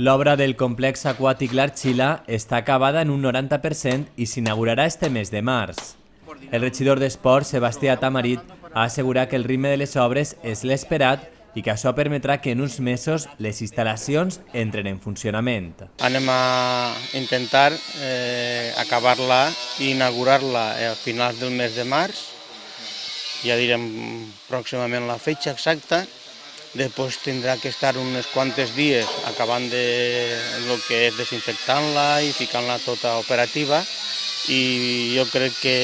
L'obra del complex aquàtic L'Arxila està acabada en un 90% i s'inaugurarà este mes de març. El regidor d'Esports, Sebastià Tamarit, ha assegurat que el ritme de les obres és l'esperat i que això permetrà que en uns mesos les instal·lacions entren en funcionament. Anem a intentar acabar-la i inaugurar-la a finals del mes de març. Ja direm pròximament la fetge exacta. Després tindrà que estar uns quantes dies acabant el que és desinfectant-la i ficant-la tota operativa. I jo crec que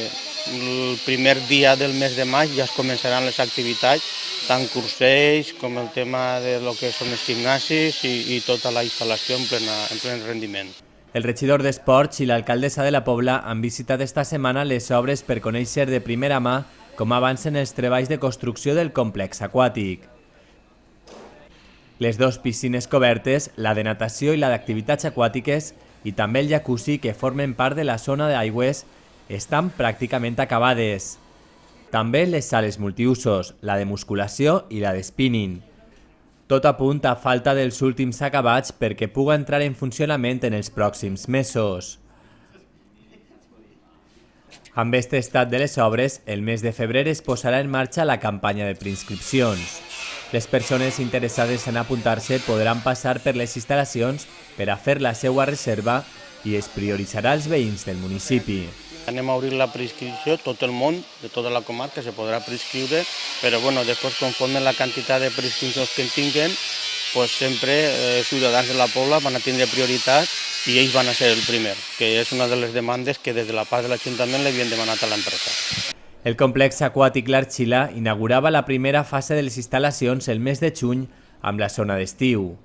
el primer dia del mes de maig ja es començaran les activitats, tant cursells com el tema de lo que són els gimnasis i tota la instal·lació en ple rendiment. El regidor d'Esports i l'alcaldessa de la Pobla han visitat esta setmana les obres per conèixer de primera mà com avancen els treballs de construcció del complex aquàtic. Les dues piscines cobertes, la de natació i la d'activitats aquàtiques, i també el jacuzzi que formen part de la zona d'aigües, estan pràcticament acabades. També les sales multiusos, la de musculació i la de spinning. Tot apunta a falta dels últims acabats perquè puga entrar en funcionament en els pròxims mesos. Amb aquest estat de les obres, el mes de febrer es posarà en marxa la campanya de preinscripcions. Les persones interessades en apuntar-se podran passar per les instal·lacions per a fer la seva reserva i es prioritzarà els veïns del municipi. Anem a obrir la preinscripció, tot el món, de tota la comarca, se podrà preinscriure, però després, conforme la quantitat de preinscripcions que en tinguen, sempre els ciutadans de la Pobla van a tindre prioritat i ells van a ser el primer, que és una de les demandes que des de la part de l'Ajuntament li havien demanat a l'empresa. El complex aquàtic L'Arxila inaugurava la primera fase de les instal·lacions el mes de juny amb la zona d'estiu.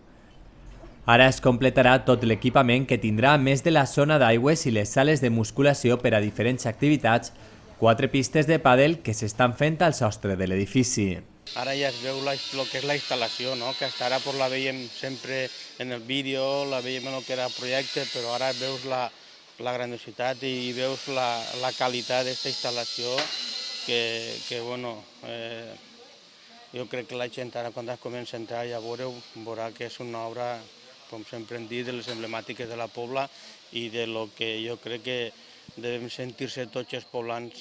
Ara es completarà tot l'equipament que tindrà, a més de la zona d'aigües i les sales de musculació per a diferents activitats, 4 pistes de pàdel que s'estan fent al sostre de l'edifici. Ara ja es veu el que és la instal·lació, que fins ara la veiem sempre en el vídeo, la veiem en el que era el projecte, però ara veus la grandiositat i veus la qualitat d'aquesta instal·lació que jo crec que la gent ara quan es comença a entrar ja veurà que és una obra, com sempre hem dit, de les emblemàtiques de la Pobla i de lo que jo crec que devem sentir-se tots els poblans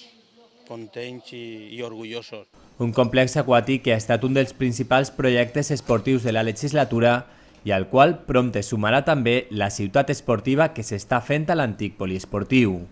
contents i orgullosos. Un complex aquàtic que ha estat un dels principals projectes esportius de la legislatura i al qual prompte sumarà també la ciutat esportiva que s'està fent a l'antic poliesportiu.